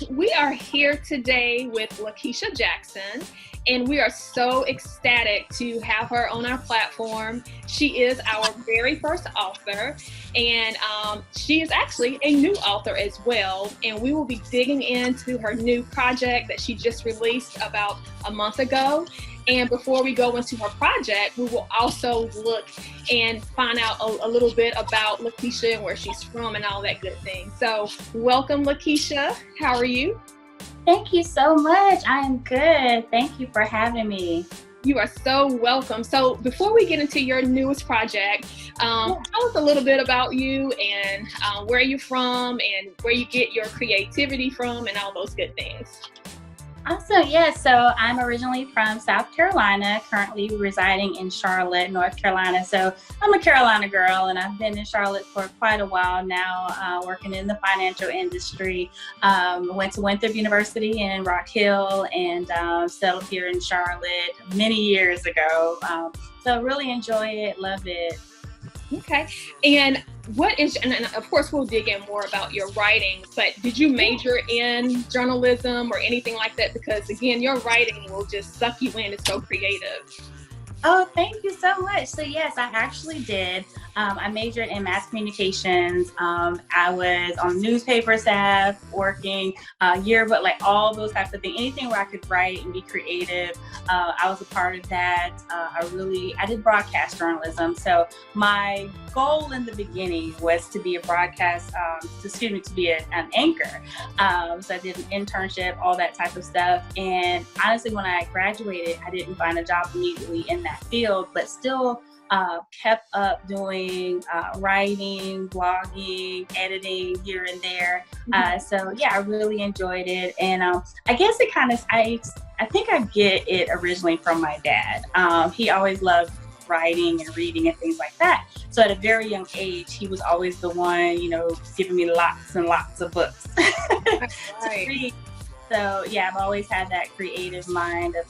yes, we are here today with LaKeija Jackson, and we are so ecstatic to have her on our platform. She is our very first author, and she is actually a new author as well. And we will be digging into her new project that she just released about a month ago. And before we go into her project, we will also look and find out a little bit about LaKeija and where she's from and all that good thing. So welcome, LaKeija. How are you? Thank you so much. I am good. Thank you for having me. You are so welcome. So before we get into your newest project, tell us a little bit about you and where you're from and where you get your creativity from and all those good things. Awesome. Yeah, so I'm originally from South Carolina, currently residing in Charlotte, North Carolina. So I'm a Carolina girl, and I've been in Charlotte for quite a while now, working in the financial industry. Went to Winthrop University in Rock Hill and settled here in Charlotte many years ago. So really enjoy it, love it. Okay. And and of course we'll dig in more about your writing, but did you major in journalism or anything like that? Because again, your writing will just suck you in. It's so creative. Oh, thank you so much. So yes, I actually did. I majored in mass communications. I was on newspaper staff, working yearbook, like all those types of things. Anything where I could write and be creative, I was a part of that. I did broadcast journalism. So my goal in the beginning was to be a broadcast, to be an anchor. So I did an internship, all that type of stuff. And honestly, when I graduated, I didn't find a job immediately in that field, but still kept up doing writing, blogging, editing here and there. So yeah, I really enjoyed it. And I guess it kind of, I think I get it originally from my dad. He always loved writing and reading and things like that. So at a very young age, he was always the one, giving me lots and lots of books to read. So yeah, I've always had that creative mind of,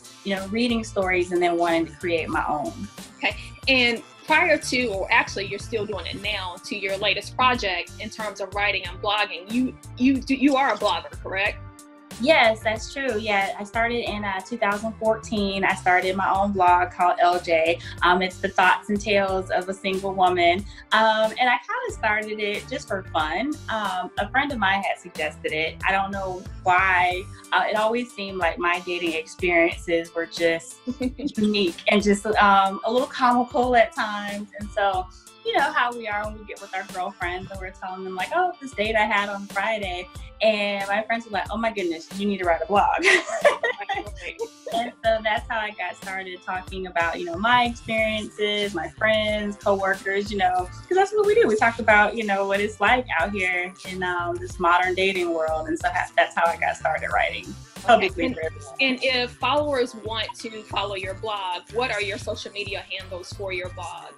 reading stories and then wanting to create my own. Okay. And prior to, or actually you're still doing it now, to your latest project in terms of writing and blogging, you are a blogger, correct? Yes, that's true. Yeah, I started in 2014. I started my own blog called LJ. It's the thoughts and tales of a single woman. And I kind of started it just for fun. A friend of mine had suggested it. I don't know why. It always seemed like my dating experiences were just unique and just a little comical at times. And so, how we are when we get with our girlfriends and we're telling them like, oh, this date I had on Friday. And my friends were like, oh my goodness, you need to write a blog. And so that's how I got started talking about, my experiences, my friends, coworkers, because that's what we do. We talk about, what it's like out here in this modern dating world. And so that's how I got started writing publicly. And if followers want to follow your blog, what are your social media handles for your blog?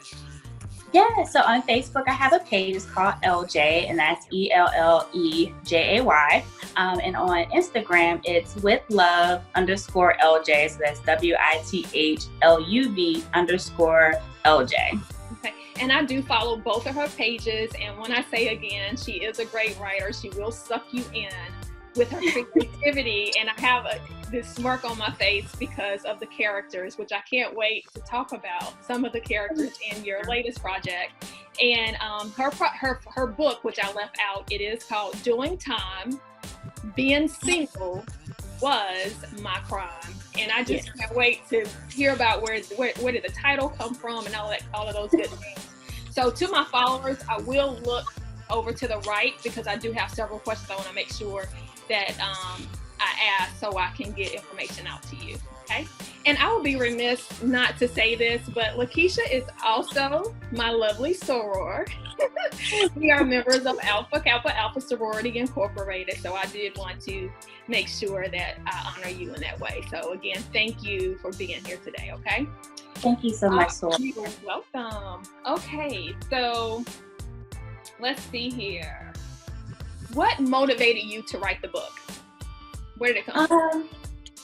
Yeah, so on Facebook, I have a page. It's called LJ, and that's ELLEJAY. And on Instagram, it's withlove_LJ. So that's WITHLUV_LJ. Okay. And I do follow both of her pages. And when I say again, she is a great writer. She will suck you in with her creativity. And I have this smirk on my face because of the characters, which I can't wait to talk about some of the characters in your latest project. And her book, which I left out, it is called Doing Time, Being Single Was My Crime. And I just can't wait to hear about where did the title come from and all of those good things. So to my followers, I will look over to the right because I do have several questions I want to make sure that I ask so I can get information out to you, okay? And I will be remiss not to say this, but LaKeija is also my lovely soror. We are members of Alpha Kappa Alpha Sorority Incorporated, so I did want to make sure that I honor you in that way. So again, thank you for being here today, okay? Thank you so much, Soror. You're welcome. Okay, so let's see here. What motivated you to write the book? Where did it come from?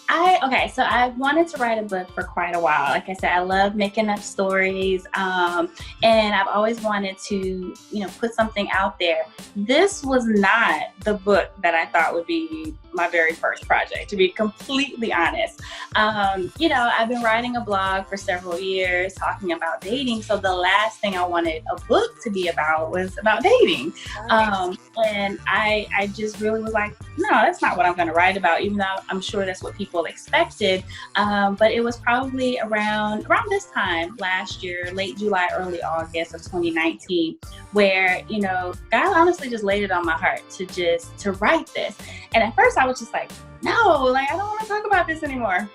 So I wanted to write a book for quite a while. Like I said, I love making up stories, and I've always wanted to, put something out there. This was not the book that I thought would be my very first project, to be completely honest. I've been writing a blog for several years talking about dating. So the last thing I wanted a book to be about was about dating. And I just really was like, no, that's not what I'm going to write about, even though I'm sure that's what people expected. But it was probably around this time last year, late July, early August of 2019, where, God honestly just laid it on my heart to write this. And at first I was just like, no, like, I don't want to talk about this anymore.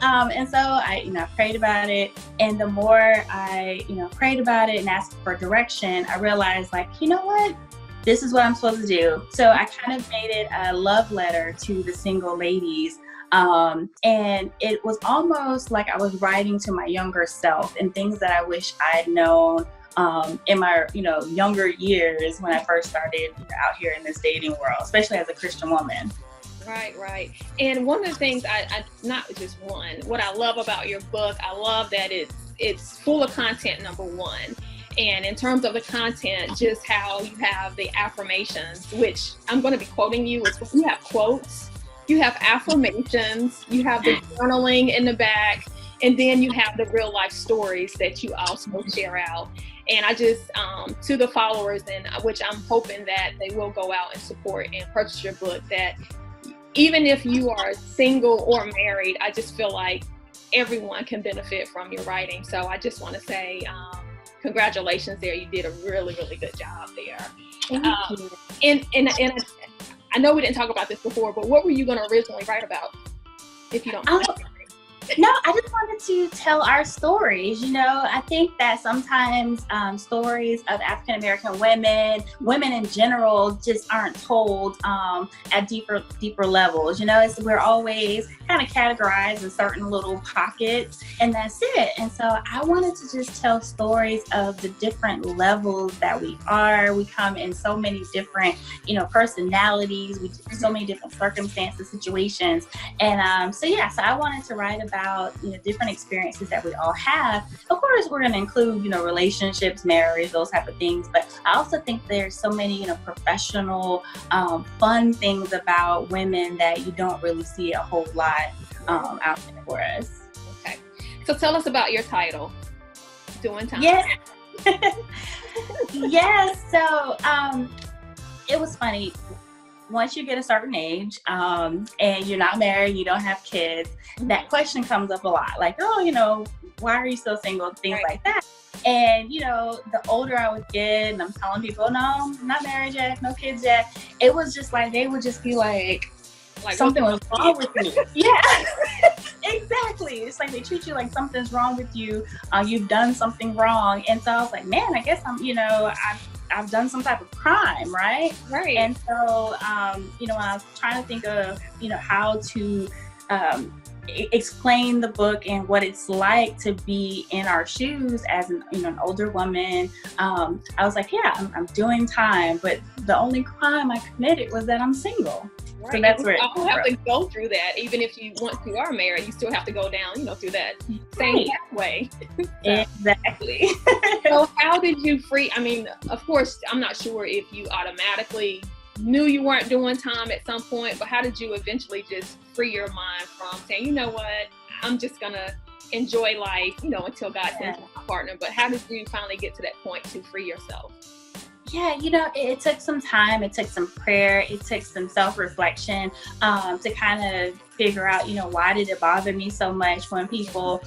And so I prayed about it. And the more I, prayed about it and asked for direction, I realized, like, you know what? This is what I'm supposed to do. So I kind of made it a love letter to the single ladies. And it was almost like I was writing to my younger self and things that I wish I'd known in my, younger years when I first started out here in this dating world, especially as a Christian woman. Right. And one of the things I not just one, what I love about your book, I love that it's full of content, number one. And in terms of the content, just how you have the affirmations, which I'm going to be quoting you. You have quotes, you have affirmations, you have the journaling in the back, and then you have the real life stories that you also share out. And I just, to the followers, and which I'm hoping that they will go out and support and purchase your book, that even if you are single or married, I just feel like everyone can benefit from your writing. So I just want to say, congratulations there. You did a really, really good job there. Thank you. And I know we didn't talk about this before, but what were you going to originally write about, if you don't mind? No, I just wanted to tell our stories. I think that sometimes stories of African American women in general, just aren't told at deeper levels. We're always kind of categorized in certain little pockets, and that's it. And so I wanted to just tell stories of the different levels that we are. We come in so many different, personalities. We do so many different circumstances, situations, and so I wanted to write about different experiences that we all have. Of course, we're going to include relationships, marriage, those type of things, but I also think there's so many professional fun things about women that you don't really see a whole lot out there for us. Okay, so tell us about your title, Doing Time. Yes. So it was funny. Once you get a certain age and you're not married, you don't have kids, that question comes up a lot. Like, oh, why are you still single? Things like that. And, the older I would get, and I'm telling people, no, I'm not married yet, no kids yet. It was just like, they would just be like something was wrong with me. Yeah, exactly. It's like they treat you like something's wrong with you. You've done something wrong. And so I was like, man, I guess I've done some type of crime, right? Right. And so, when I was trying to think of, how to explain the book and what it's like to be in our shoes as an older woman, I was like, I'm doing time, but the only crime I committed was that I'm single. Right. So that's where you have to go through that. Even if once you are married, you still have to go down, through that same pathway. Exactly. So how did you of course, I'm not sure if you automatically knew you weren't doing time at some point, but how did you eventually just free your mind from saying, you know what, I'm just going to enjoy life, until God sends a partner? But how did you finally get to that point to free yourself? Yeah, it took some time. It took some prayer. It took some self-reflection to kind of figure out, why did it bother me so much when people,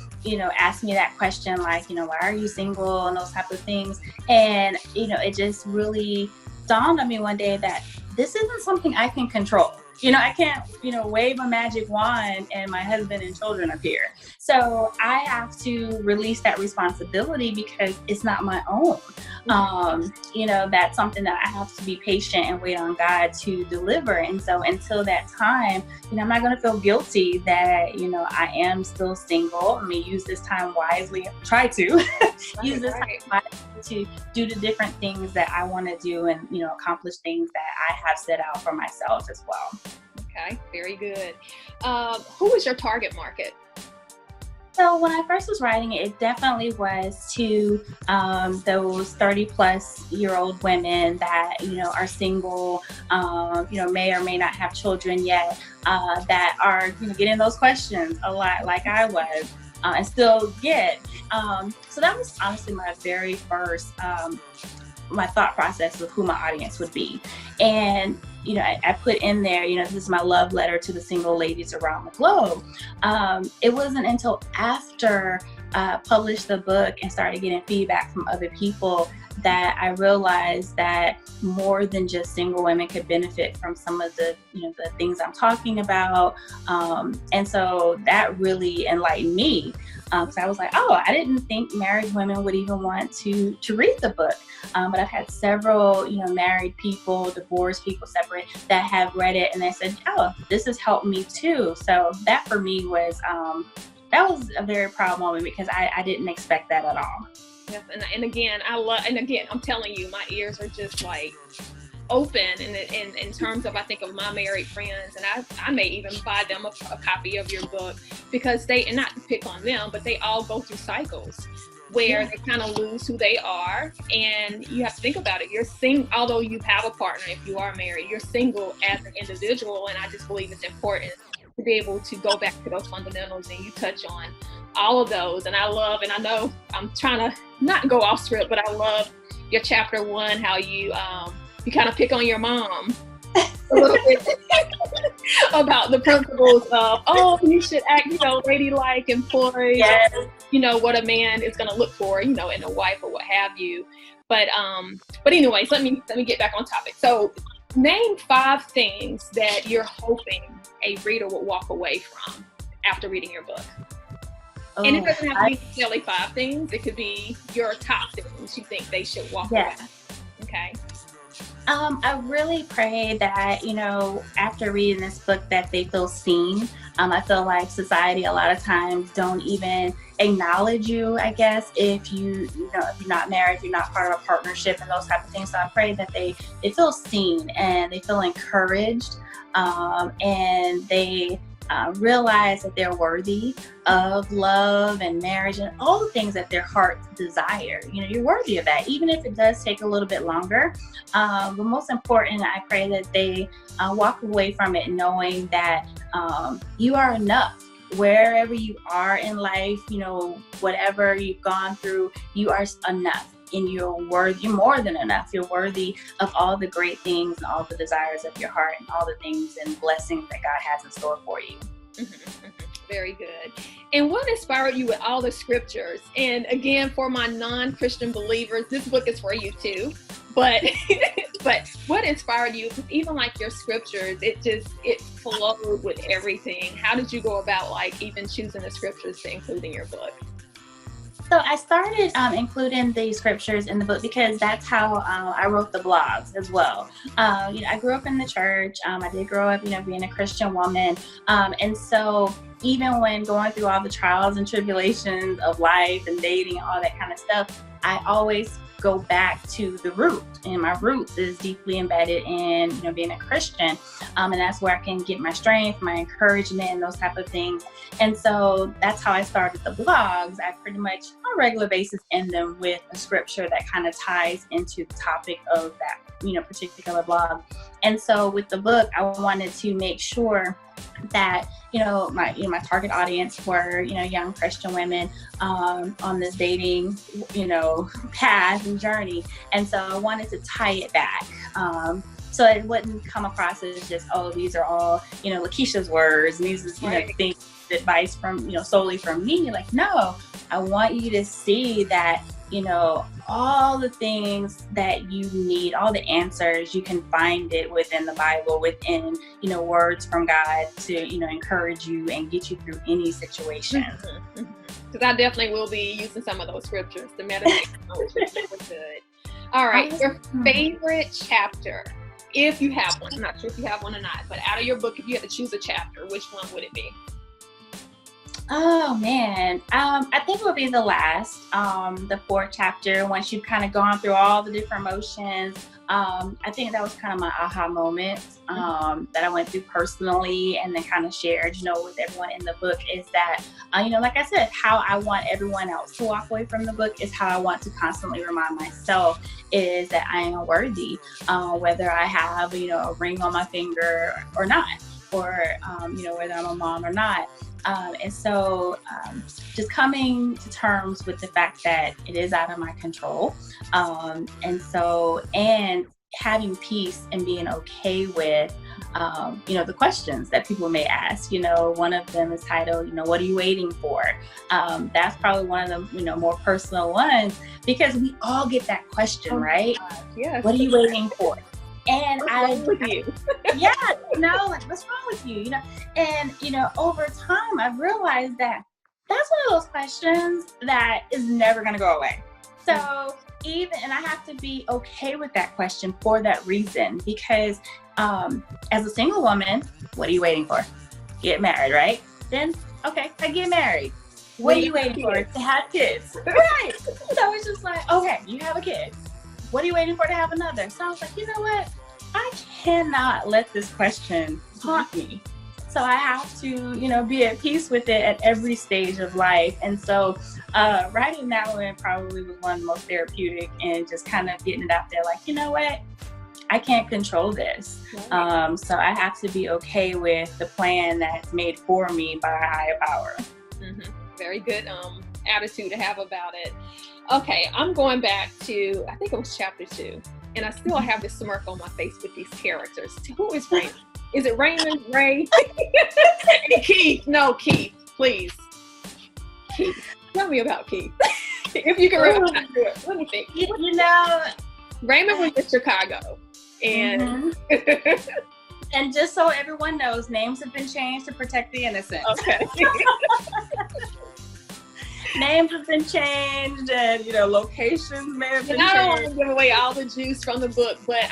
ask me that question, like, why are you single and those type of things. And, it just really dawned on me one day that this isn't something I can control. I can't, wave a magic wand and my husband and children appear. So I have to release that responsibility because it's not my own. That's something that I have to be patient and wait on God to deliver. And so until that time, I'm not going to feel guilty that, I am still single. Use this time wisely, try to use this time wisely to do the different things that I want to do and, accomplish things that I have set out for myself as well. Okay, very good. Who is your target market? So when I first was writing it, it definitely was to those 30-plus-year-old women that, are single, may or may not have children yet, that are, getting those questions a lot like I was, and still get. So that was honestly my very first my thought process of who my audience would be. And, I put in there, this is my love letter to the single ladies around the globe. It wasn't until after I published the book and started getting feedback from other people that I realized that more than just single women could benefit from some of the, the things I'm talking about. And so that really enlightened me. So I was like, oh, I didn't think married women would even want to read the book. But I've had several, married people, divorced people, separate, that have read it and they said, oh, this has helped me too. So that for me was, that was a very proud moment because I didn't expect that at all. Yes, and again, I'm telling you, my ears are just like open in terms of, I think of my married friends, and I may even buy them a copy of your book because and not to pick on them, but they all go through cycles where they kind of lose who they are, and you have to think about it. You're single, although you have a partner, if you are married, you're single as an individual, and I just believe it's important to be able to go back to those fundamentals, and you touch on all of those. And I know I'm trying to not go off script, but I love your chapter 1, how you kind of pick on your mom a little bit about the principles of, you should act, ladylike and poised, yes. What a man is going to look for, in a wife or what have you. But anyways, let me get back on topic. So name 5 things that you're hoping a reader will walk away from after reading your book. And it doesn't have to be necessarily 5 things. It could be your top things you think they should walk away. Okay. I really pray that, after reading this book that they feel seen. I feel like society a lot of times don't even acknowledge you, I guess, if if you're not married, if you're not part of a partnership and those type of things. So I pray that they feel seen and they feel encouraged, and they realize that they're worthy of love and marriage and all the things that their hearts desire. You're worthy of that, even if it does take a little bit longer. But most important, I pray that they walk away from it knowing that you are enough. Wherever you are in life, whatever you've gone through, you are enough. And you're worthy, you're more than enough. You're worthy of all the great things and all the desires of your heart and all the things and blessings that God has in store for you. Very good. And what inspired you with all the scriptures? And again, for my non-Christian believers, this book is for you too. But but what inspired you? Because even like your scriptures, it flowed with everything. How did you go about even choosing the scriptures to include in your book? So I started including the scriptures in the book because that's how I wrote the blogs as well. I grew up in the church. I did grow up, being a Christian woman. And so even when going through all the trials and tribulations of life and dating, all that kind of stuff, I always go back to the root, and my roots is deeply embedded in being a Christian, and that's where I can get my strength, my encouragement, and those type of things. And so that's how I started the blogs. I pretty much on a regular basis end them with a scripture that kind of ties into the topic of that particular blog. And so with the book, I wanted to make sure that my target audience were young Christian women on this dating path and journey, and so I wanted to tie it back so it wouldn't come across as just, oh, these are all LaKeisha's words and these are things, advice from solely from me. Like, no, I want you to see that all the things that you need, all the answers, you can find it within the Bible, within, words from God to, encourage you and get you through any situation. Because I definitely will be using some of those scriptures to meditate on, which is good. All right, your favorite chapter, if you have one. I'm not sure if you have one or not, but out of your book, if you had to choose a chapter, which one would it be? Oh man, I think it would be the last, the 4th chapter. Once you've kind of gone through all the different emotions, I think that was kind of my aha moment that I went through personally, and then kind of shared, with everyone in the book, is that, like I said, how I want everyone else to walk away from the book is how I want to constantly remind myself is that I am worthy, whether I have, a ring on my finger or not, or, whether I'm a mom or not. And so just coming to terms with the fact that it is out of my control. And having peace and being okay with, the questions that people may ask. One of them is titled, what are you waiting for? That's probably one of the, more personal ones, because we all get that question, right? Yes. What are you waiting for? And what's wrong with you? Yeah, what's wrong with you? And, over time, I've realized that that's one of those questions that is never going to go away. So and I have to be okay with that question for that reason, because as a single woman, what are you waiting for? Get married, right? Then, okay, I get married. What are you waiting for? To have kids. Right. So it's just like, okay, you have a kid. What are you waiting for to have another? So I was like, you know what? I cannot let this question haunt me. So I have to, be at peace with it at every stage of life. And so writing that one probably was one of the most therapeutic, and just kind of getting it out there like, you know what? I can't control this. Right. So I have to be okay with the plan that's made for me by a higher power. Mm-hmm. Very good attitude to have about it. Okay, I'm going back to, I think it was chapter 2, and I still have this smirk on my face with these characters. Who is Raymond? Is it Raymond, Ray? And Keith? No, Keith, please. Keith, tell me about Keith. If you can remember it. Let me think. Raymond was in Chicago. And and just so everyone knows, names have been changed to protect the innocent. Okay. Names have been changed, and locations may have been changed. I don't want to give away all the juice from the book, but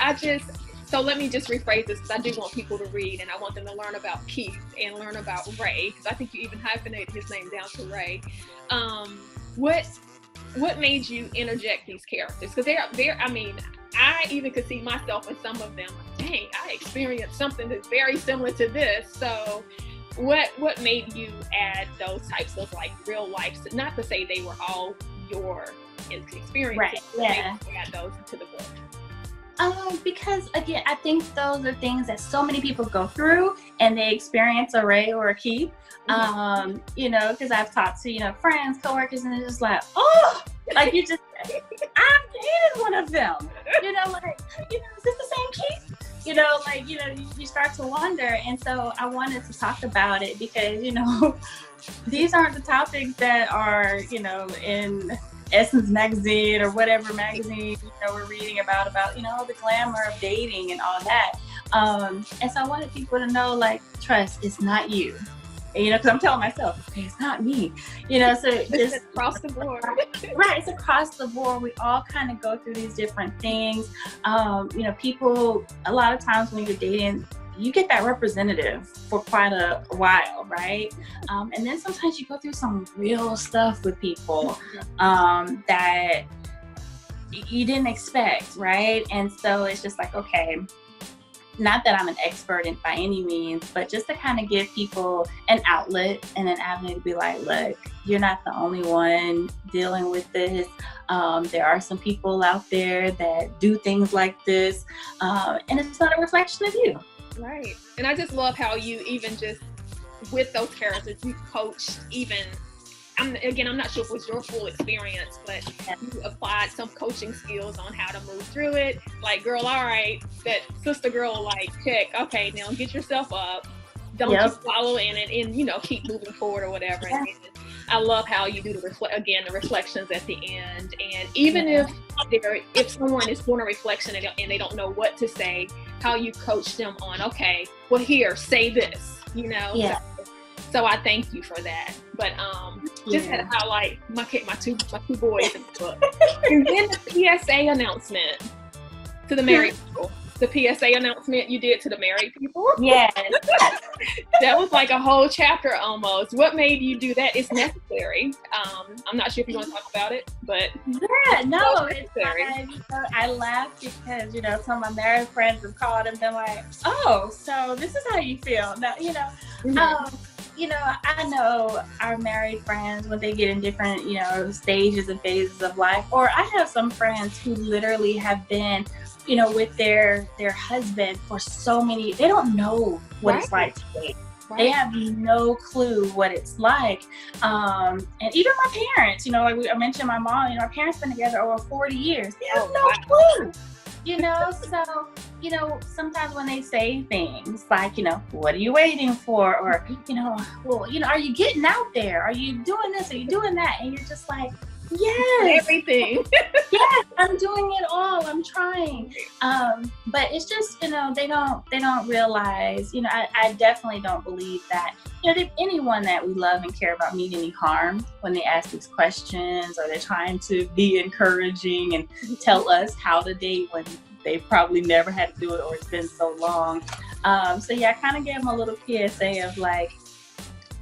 so let me just rephrase this, because I do want people to read, and I want them to learn about Keith and learn about Ray, because I think you even hyphenated his name down to Ray. What made you interject these characters? Because I even could see myself in some of them. Dang, I experienced something that's very similar to this. So what made you add those types of like real life, not to say they were all your experiences, right? Yeah. Add those into the book. Because again, I think those are things that so many people go through, and they experience a Ray or a Keith. Because I've talked to, friends, coworkers, and it's just like, oh, like you just, I've dated one of them. Is this the same Keith? You start to wonder. And so I wanted to talk about it because, these aren't the topics that are, in Essence magazine or whatever magazine we're reading about the glamour of dating and all that, and so I wanted people to know, like, trust, it's not you, because I'm telling myself, okay, it's not me, so just across the board. Right, it's across the board. We all kind of go through these different things. People, a lot of times when you're dating, you get that representative for quite a while, right? And then sometimes you go through some real stuff with people that you didn't expect, right? And so it's just like, okay, not that I'm an expert by any means, but just to kind of give people an outlet and an avenue to be like, look, you're not the only one dealing with this. There are some people out there that do things like this, and it's not a reflection of you. Right. And I just love how you even just with those characters, you coached even, I'm not sure if it was your full experience, but you applied some coaching skills on how to move through it. Like, girl, all right, that sister girl, like, check, okay, now get yourself up. Don't just follow in it and, keep moving forward or whatever. Yeah. And I love how you do the reflections at the end. And even if someone is doing a reflection and they don't know what to say, how you coach them on, okay, well, here, say this, Yeah. So I thank you for that. But just had to highlight my two boys in the book. And then the PSA announcement to the married people. The PSA announcement you did to the married people. Yes. That was like a whole chapter almost. What made you do that? It's necessary. I'm not sure if you want to talk about it, but Yeah, no, so it's necessary. fine. I laugh because, some of my married friends have called and been like, oh, so this is how you feel. No, I know our married friends when they get in different, stages and phases of life, or I have some friends who literally have been, with their husband for so many, they don't know what it's like to date. They have no clue what it's like. And even my parents, like I mentioned my mom, our parents been together over 40 years. They have no clue, so, sometimes when they say things like, what are you waiting for? Or, well, are you getting out there? Are you doing this? Are you doing that? And you're just like, yes, everything. Yes, I'm doing it all. I'm trying. But it's just, they don't realize, I definitely don't believe that, that anyone that we love and care about mean any harm when they ask these questions, or they're trying to be encouraging and tell us how to date when they probably never had to do it, or it's been so long. So yeah, I kind of gave them a little PSA of like,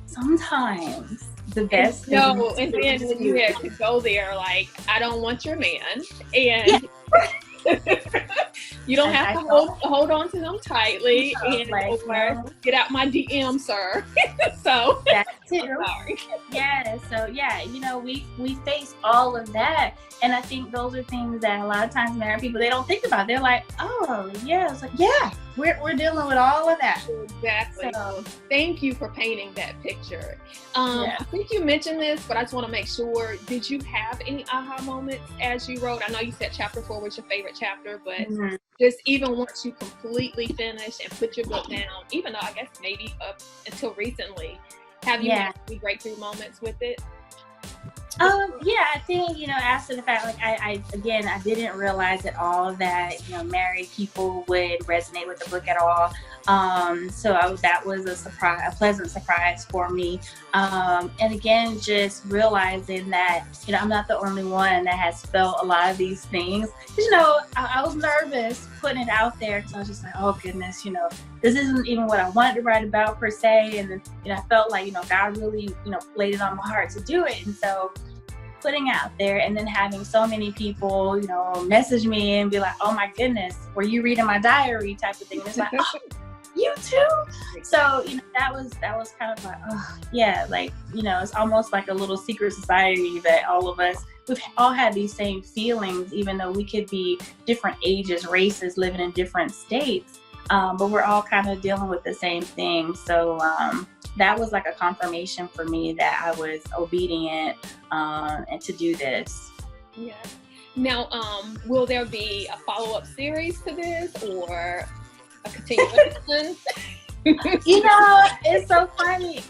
sometimes the best and then when you have to go there, like, I don't want your man, and you don't have to hold on to them tightly, and get out my DM, sir. So that's it. Sorry. Yeah. So yeah, we face all of that, and I think those are things that a lot of times married people, they don't think about. They're like, oh yeah, it's like, yeah, we're dealing with all of that. Exactly. So thank you for painting that picture. I think you mentioned this, but I just want to make sure. Did you have any aha moments as you wrote? I know you said chapter 4 was your favorite chapter, but just even once you completely finished and put your book down, even though I guess maybe up until recently, have you had any breakthrough moments with it? I think, after the fact, like I didn't realize at all that, married people would resonate with the book at all. So that was a pleasant surprise for me. And again, just realizing that, I'm not the only one that has felt a lot of these things. I was nervous putting it out there because I was just like, oh goodness, this isn't even what I wanted to write about per se. And then, I felt like, God really, laid it on my heart to do it. And so putting out there and then having so many people, message me and be like, oh my goodness, were you reading my diary type of thing? And it's like, oh, you too? So, that was kind of like, oh yeah, like, it's almost like a little secret society that all of us, we've all had these same feelings, even though we could be different ages, races, living in different states. But we're all kind of dealing with the same thing. So that was like a confirmation for me that I was obedient and to do this. Yeah. Now, will there be a follow-up series to this or a continuation? It's so funny.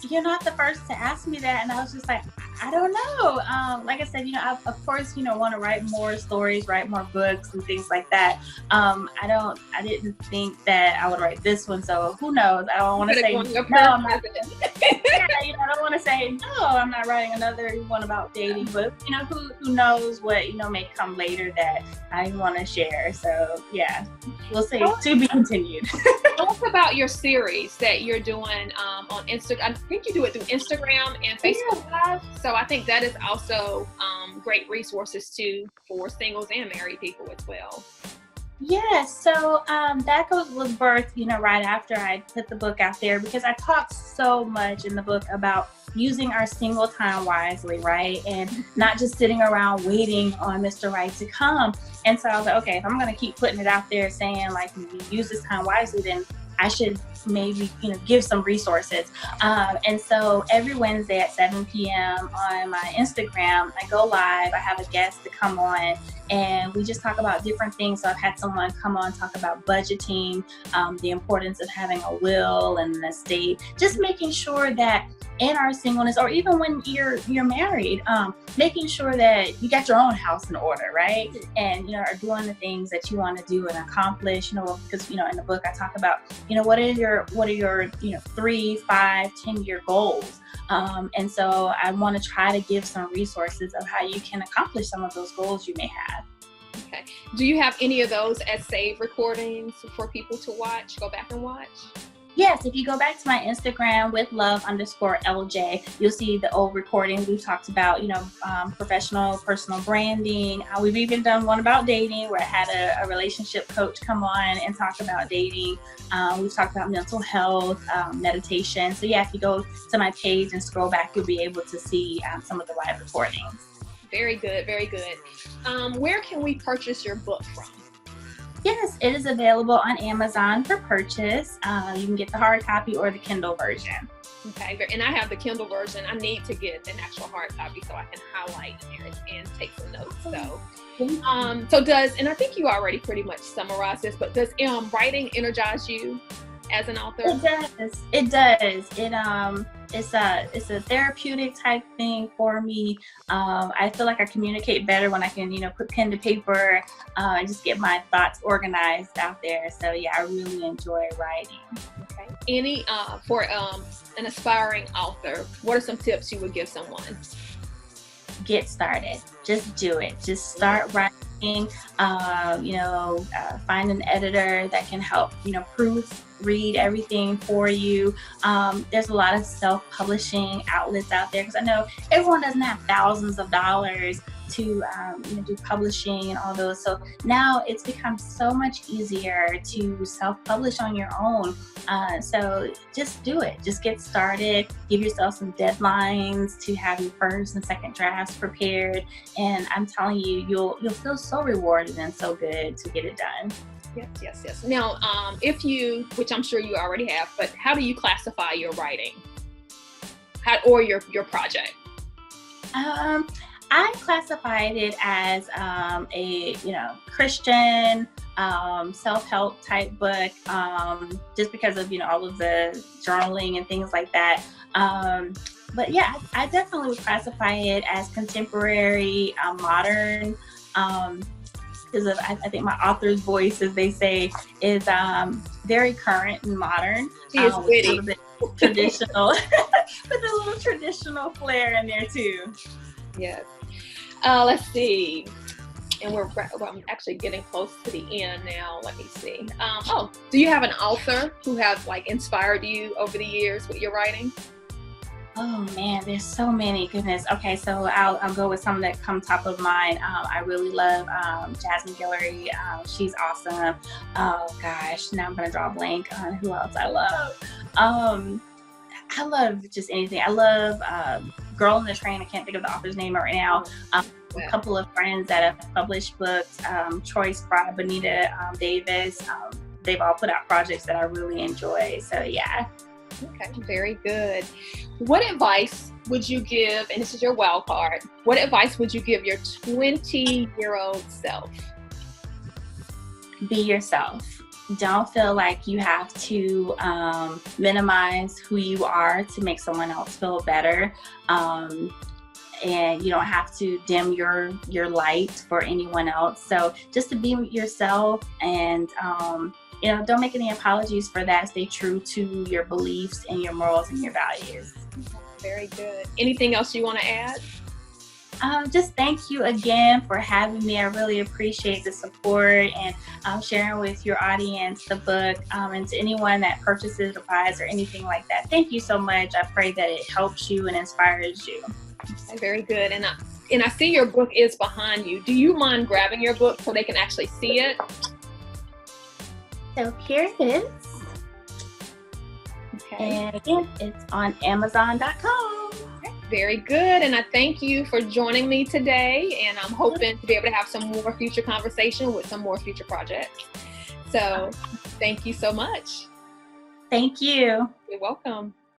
You're not the first to ask me that, and I was just like, I don't know. Like I said, I of course, want to write more stories, write more books and things like that. I didn't think that I would write this one, so who knows? I don't want to say no. I'm not. I don't want to say no. I'm not writing another one about dating, but who knows what may come later that I want to share. So yeah, we'll see. To be continued. Talk about your series that you're doing on Instagram. I think you do it through Instagram and Facebook Live. So I think that is also great resources too for singles and married people as well. Yes, so that was birthed, right after I put the book out there, because I talked so much in the book about using our single time wisely, right? And not just sitting around waiting on Mr. Right to come. And so I was like, okay, if I'm going to keep putting it out there saying like, use this time wisely, then I should maybe, give some resources. And so every Wednesday at 7 p.m. on my Instagram, I go live. I have a guest to come on and we just talk about different things. So I've had someone come on, talk about budgeting, the importance of having a will and an estate, just making sure that in our singleness, or even when you're married, making sure that you got your own house in order, right? And are doing the things that you want to do and accomplish. Because in the book I talk about what are your 3, 5, 10-year goals. And so I want to try to give some resources of how you can accomplish some of those goals you may have. Okay. Do you have any of those as saved recordings for people to watch, go back and watch? Yes, if you go back to my Instagram with love_LJ, you'll see the old recordings. We've talked about, professional, personal branding. We've even done one about dating where I had a relationship coach come on and talk about dating. We've talked about mental health, meditation. So yeah, if you go to my page and scroll back, you'll be able to see some of the live recordings. Very good, very good. Where can we purchase your book from? Yes, it is available on Amazon for purchase. You can get the hard copy or the Kindle version. Okay, and I have the Kindle version. I need to get an actual hard copy so I can highlight in there and take some notes. So does, and I think you already pretty much summarized this, but does writing energize you as an author? It does. It does. It's a therapeutic type thing for me. I feel like I communicate better when I can, put pen to paper and just get my thoughts organized out there. So yeah, I really enjoy writing. Okay. For an aspiring author, what are some tips you would give someone? Get started. Just do it. Just start writing. Find an editor that can help, proofread everything for you. There's a lot of self-publishing outlets out there because I know everyone doesn't have thousands of dollars to do publishing and all those. So now it's become so much easier to self-publish on your own. So just do it. Just get started. Give yourself some deadlines to have your first and second drafts prepared. And I'm telling you, you'll feel so rewarded and so good to get it done. Yes. Now, which I'm sure you already have, but how do you classify your writing? Or your project? I classified it as a Christian self-help type book, just because of all of the journaling and things like that. But yeah, I definitely would classify it as contemporary, modern, because I think my author's voice, as they say, is very current and modern. She is witty. With a little bit traditional, with a little traditional flair in there too. Yes. Let's see. And I'm actually getting close to the end now. Let me see. Do you have an author who have inspired you over the years with your writing? Oh man, there's so many. Goodness. Okay, so I'll go with some that come top of mind. I really love Jasmine Guillory. She's awesome. Oh gosh, now I'm gonna draw a blank on who else I love. I love just anything. I love Girl in the Train. I can't think of the author's name right now. A couple of friends that have published books, Troy Sprott, Bonita Davis. They've all put out projects that I really enjoy. So yeah. Okay, very good. What advice would you give, and this is your wild card, what advice would you give your 20-year-old self? Be yourself. Don't feel like you have to minimize who you are to make someone else feel better. And you don't have to dim your light for anyone else. So just to be yourself and don't make any apologies for that. Stay true to your beliefs and your morals and your values. Very good. Anything else you want to add? Just thank you again for having me. I really appreciate the support and sharing with your audience the book, and to anyone that purchases or buys or anything like that. Thank you so much. I pray that it helps you and inspires you. Okay, very good. And I see your book is behind you. Do you mind grabbing your book so they can actually see it? So here it is. Okay. And again, it's on Amazon.com. Okay, very good. And I thank you for joining me today. And I'm hoping to be able to have some more future conversation with some more future projects. So thank you so much. Thank you. You're welcome.